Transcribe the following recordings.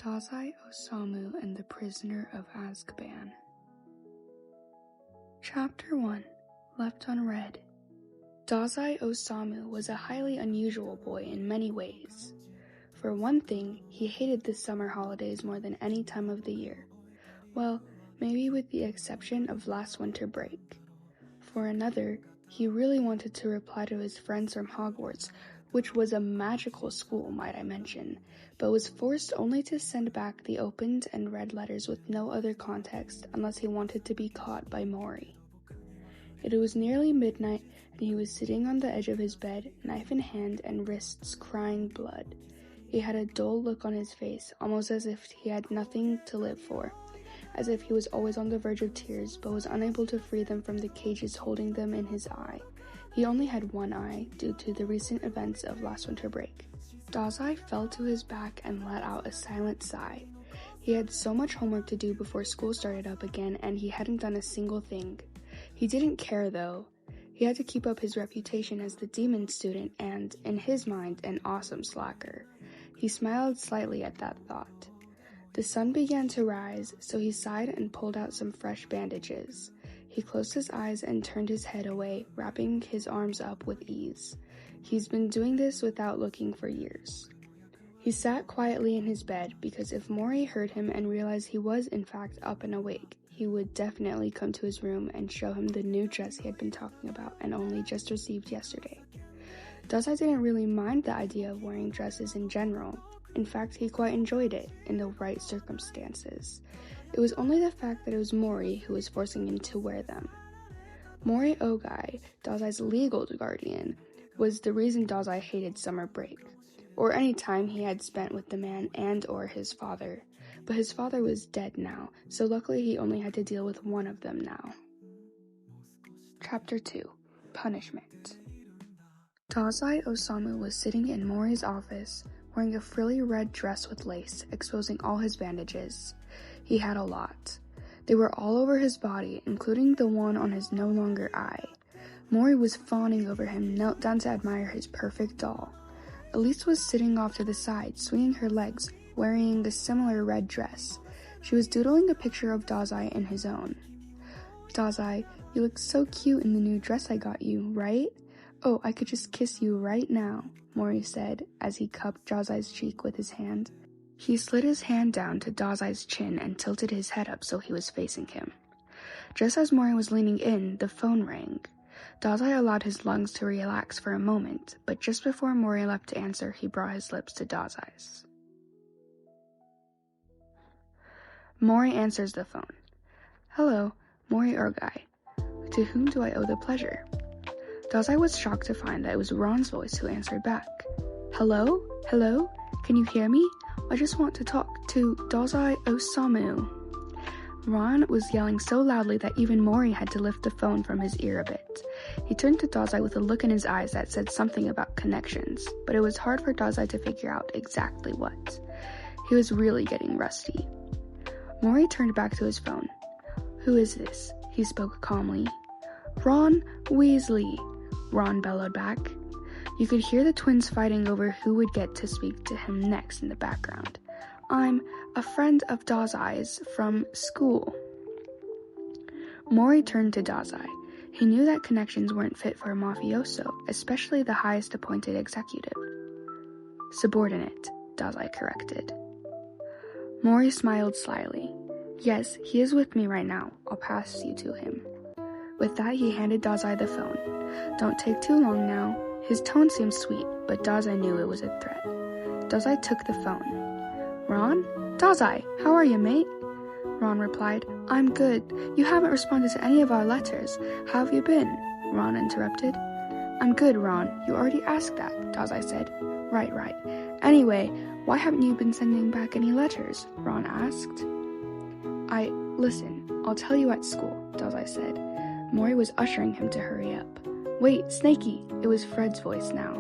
Dazai, Osamu, and the Prisoner of Azkaban. Chapter 1. Left Unread. Dazai Osamu was a highly unusual boy in many ways. For one thing, he hated the summer holidays more than any time of the year. Well, maybe with the exception of last winter break. For another, he really wanted to reply to his friends from Hogwarts, which was a magical school, might I mention, but was forced only to send back the opened and read letters with no other context unless he wanted to be caught by Mori. It was nearly midnight, and he was sitting on the edge of his bed, knife in hand and wrists crying blood. He had a dull look on his face, almost as if he had nothing to live for, as if he was always on the verge of tears, but was unable to free them from the cages holding them in his eye. He only had one eye, due to the recent events of last winter break. Dazai fell to his back and let out a silent sigh. He had so much homework to do before school started up again, and he hadn't done a single thing. He didn't care, though. He had to keep up his reputation as the demon student and, in his mind, an awesome slacker. He smiled slightly at that thought. The sun began to rise, so he sighed and pulled out some fresh bandages. He closed his eyes and turned his head away, wrapping his arms up with ease. He's been doing this without looking for years. He sat quietly in his bed, because if Mori heard him and realized he was in fact up and awake, he would definitely come to his room and show him the new dress he had been talking about and only just received yesterday. Dazai didn't really mind the idea of wearing dresses in general. In fact, he quite enjoyed it, in the right circumstances. It was only the fact that it was Mori who was forcing him to wear them. Mori Ogai, Dazai's legal guardian, was the reason Dazai hated summer break, or any time he had spent with the man and or his father. But his father was dead now, so luckily he only had to deal with one of them now. Chapter 2. Punishment. Dazai Osamu was sitting in Mori's office, wearing a frilly red dress with lace, exposing all his bandages. He had a lot. They were all over his body, including the one on his no longer eye. Mori was fawning over him, knelt down to admire his perfect doll. Elise was sitting off to the side, swinging her legs, wearing a similar red dress. She was doodling a picture of Dazai in his own. "Dazai, you look so cute in the new dress I got you, right? Oh, I could just kiss you right now," Mori said as he cupped Dazai's cheek with his hand. He slid his hand down to Dazai's chin and tilted his head up so he was facing him. Just as Mori was leaning in, the phone rang. Dazai allowed his lungs to relax for a moment, but just before Mori left to answer, he brought his lips to Dazai's. Mori answers the phone. "Hello, Mori Ogai. To whom do I owe the pleasure?" Dazai was shocked to find that it was Ron's voice who answered back. "Hello? Hello? Can you hear me? I just want to talk to Dazai Osamu." Ron was yelling so loudly that even Mori had to lift the phone from his ear a bit. He turned to Dazai with a look in his eyes that said something about connections, but it was hard for Dazai to figure out exactly what. He was really getting rusty. Mori turned back to his phone. "Who is this?" he spoke calmly. "Ron Weasley," Ron bellowed back. You could hear the twins fighting over who would get to speak to him next in the background. "I'm a friend of Dazai's from school." Mori turned to Dazai. He knew that connections weren't fit for a mafioso, especially the highest appointed executive. "Subordinate," Dazai corrected. Mori smiled slyly. "Yes, he is with me right now. I'll pass you to him." With that, he handed Dazai the phone. "Don't take too long now." His tone seemed sweet, but Dazai knew it was a threat. Dazai took the phone. "Ron? Dazai, how are you, mate?" Ron replied, "I'm good. You haven't responded to any of our letters. How have you been?" Ron interrupted. "I'm good, Ron. You already asked that," Dazai said. Right. Anyway, why haven't you been sending back any letters?" Ron asked. Listen, I'll tell you at school," Dazai said. Mori was ushering him to hurry up. "Wait, Snakey!" It was Fred's voice now.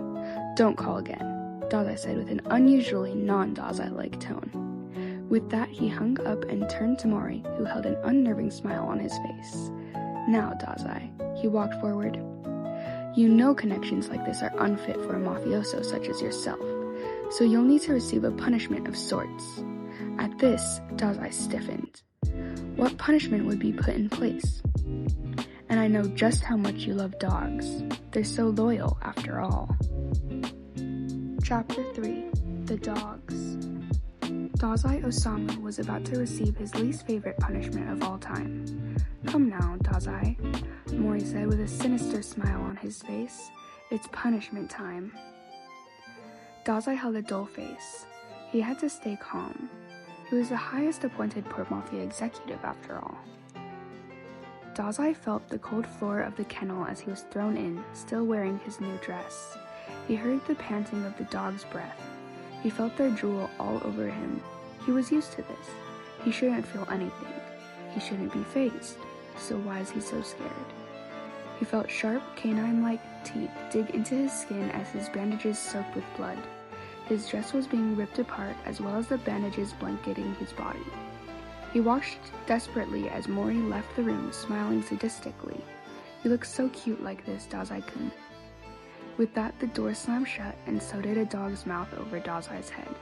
"Don't call again," Dazai said with an unusually non-Dazai-like tone. With that, he hung up and turned to Mori, who held an unnerving smile on his face. "Now, Dazai," he walked forward. "You know connections like this are unfit for a mafioso such as yourself, so you'll need to receive a punishment of sorts. At this, Dazai stiffened. What punishment would be put in place? And I know just how much you love dogs. They're so loyal, after all. Chapter 3. The Dogs. Dazai Osamu was about to receive his least favorite punishment of all time. Come now, Dazai, Mori said with a sinister smile on his face. It's punishment time. Dazai held a dull face. He had to stay calm. He was the highest appointed Port Mafia executive, after all. Dazai felt the cold floor of the kennel as he was thrown in, still wearing his new dress. He heard the panting of the dog's breath. He felt their drool all over him. He was used to this. He shouldn't feel anything. He shouldn't be fazed. So why is he so scared? He felt sharp, canine-like teeth dig into his skin as his bandages soaked with blood. His dress was being ripped apart as well as the bandages blanketing his body. He watched desperately as Mori left the room, smiling sadistically. He looked so cute like this, Dazai-kun. With that, the door slammed shut, and so did a dog's mouth over Dazai's head.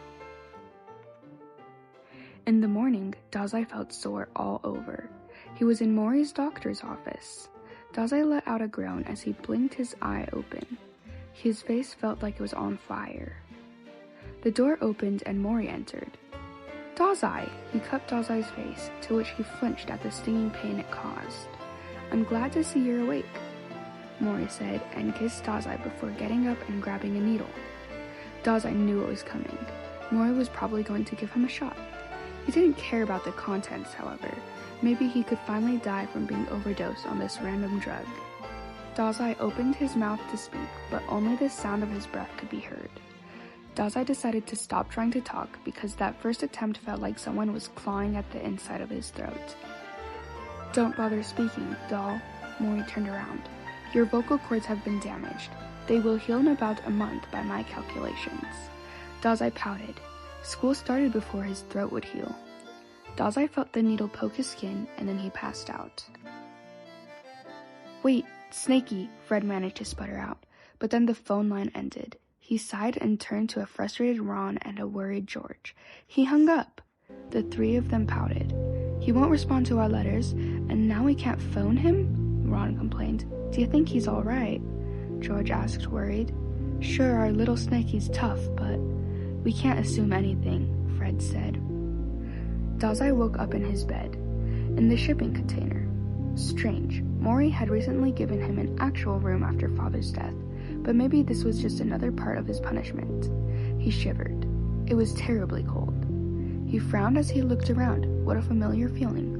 In the morning, Dazai felt sore all over. He was in Mori's doctor's office. Dazai let out a groan as he blinked his eye open. His face felt like it was on fire. The door opened and Mori entered. Dazai! He cupped Dazai's face, to which he flinched at the stinging pain it caused. I'm glad to see you're awake, Mori said, and kissed Dazai before getting up and grabbing a needle. Dazai knew what was coming. Mori was probably going to give him a shot. He didn't care about the contents, however. Maybe he could finally die from being overdosed on this random drug. Dazai opened his mouth to speak, but only the sound of his breath could be heard. Dazai decided to stop trying to talk because that first attempt felt like someone was clawing at the inside of his throat. Don't bother speaking, doll. Mori turned around. Your vocal cords have been damaged. They will heal in about a month by my calculations. Dazai pouted. School started before his throat would heal. Dazai felt the needle poke his skin, and then he passed out. Wait, Snakey, Fred managed to sputter out, but then the phone line ended. He sighed and turned to a frustrated Ron and a worried George. He hung up. The three of them pouted. He won't respond to our letters, and now we can't phone him? Ron complained. Do you think he's all right? George asked, worried. Sure, our little Snakey's tough, but we can't assume anything, Fred said. Dazai woke up in his bed, in the shipping container. Strange. Mori had recently given him an actual room after Father's death, but maybe this was just another part of his punishment. He shivered. It was terribly cold. He frowned as he looked around. What a familiar feeling.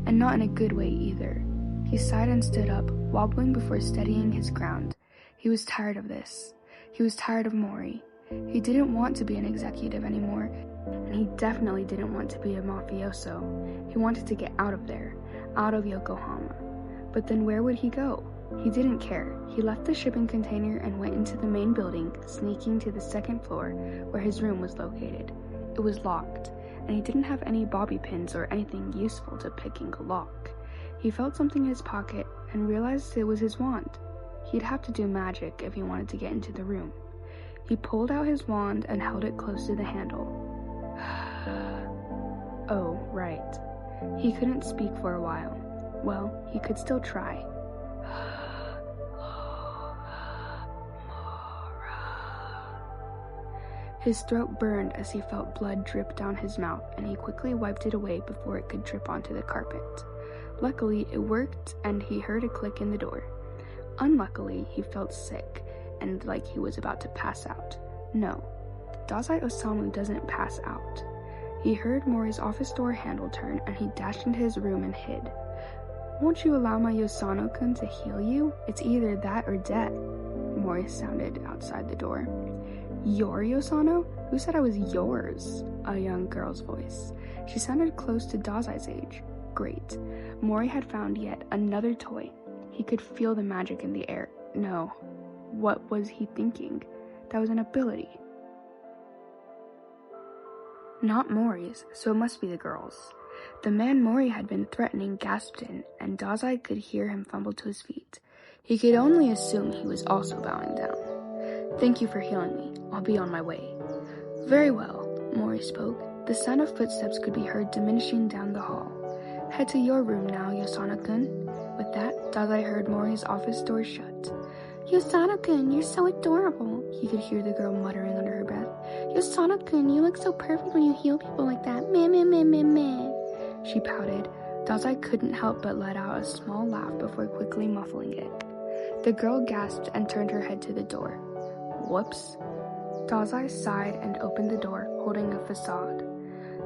And not in a good way either. He sighed and stood up, wobbling before steadying his ground. He was tired of this. He was tired of Mori. He didn't want to be an executive anymore, and he definitely didn't want to be a mafioso. He wanted to get out of there, out of Yokohama. But then where would he go? He didn't care. He left the shipping container and went into the main building, sneaking to the second floor where his room was located. It was locked, and he didn't have any bobby pins or anything useful to picking a lock. He felt something in his pocket and realized it was his wand. He'd have to do magic if he wanted to get into the room. He pulled out his wand and held it close to the handle. Oh, right. He couldn't speak for a while. Well, he could still try. His throat burned as he felt blood drip down his mouth, and he quickly wiped it away before it could drip onto the carpet. Luckily, it worked, and he heard a click in the door. Unluckily, he felt sick, and like he was about to pass out. No, Dazai Osamu doesn't pass out. He heard Mori's office door handle turn, and he dashed into his room and hid. Won't you allow my Yosano-kun to heal you? It's either that or death, Mori sounded outside the door. Your Yosano? Who said I was yours? A young girl's voice. She sounded close to Dazai's age. Great. Mori had found yet another toy. He could feel the magic in the air. No. What was he thinking? That was an ability. Not Mori's, so it must be the girl's. The man Mori had been threatening gasped in, and Dazai could hear him fumble to his feet. He could only assume he was also bowing down. Thank you for healing me. I'll be on my way. Very well, Mori spoke. The sound of footsteps could be heard diminishing down the hall. "Head to your room now, Yosana-kun." With that, Dazai heard Mori's office door shut. "Yosana-kun, you're so adorable," he could hear the girl muttering under her breath. "Yosana-kun, you look so perfect when you heal people like that. Meh, meh, meh, meh, meh." She pouted. Dazai couldn't help but let out a small laugh before quickly muffling it. The girl gasped and turned her head to the door. Whoops. Dazai sighed and opened the door, holding a facade.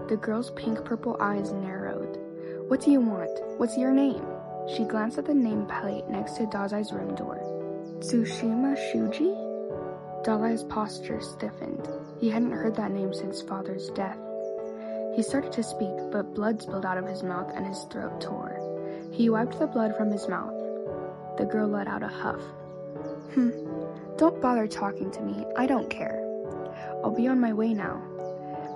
The girl's pink-purple eyes narrowed. "What do you want? What's your name?" She glanced at the nameplate next to Dazai's room door. "Tsushima Shuji?" Dazai's posture stiffened. He hadn't heard that name since father's death. He started to speak, but blood spilled out of his mouth and his throat tore. He wiped the blood from his mouth. The girl let out a huff. Don't bother talking to me. I don't care. I'll be on my way now."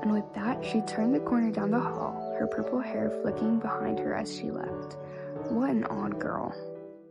And with that, she turned the corner down the hall, her purple hair flicking behind her as she left. What an odd girl.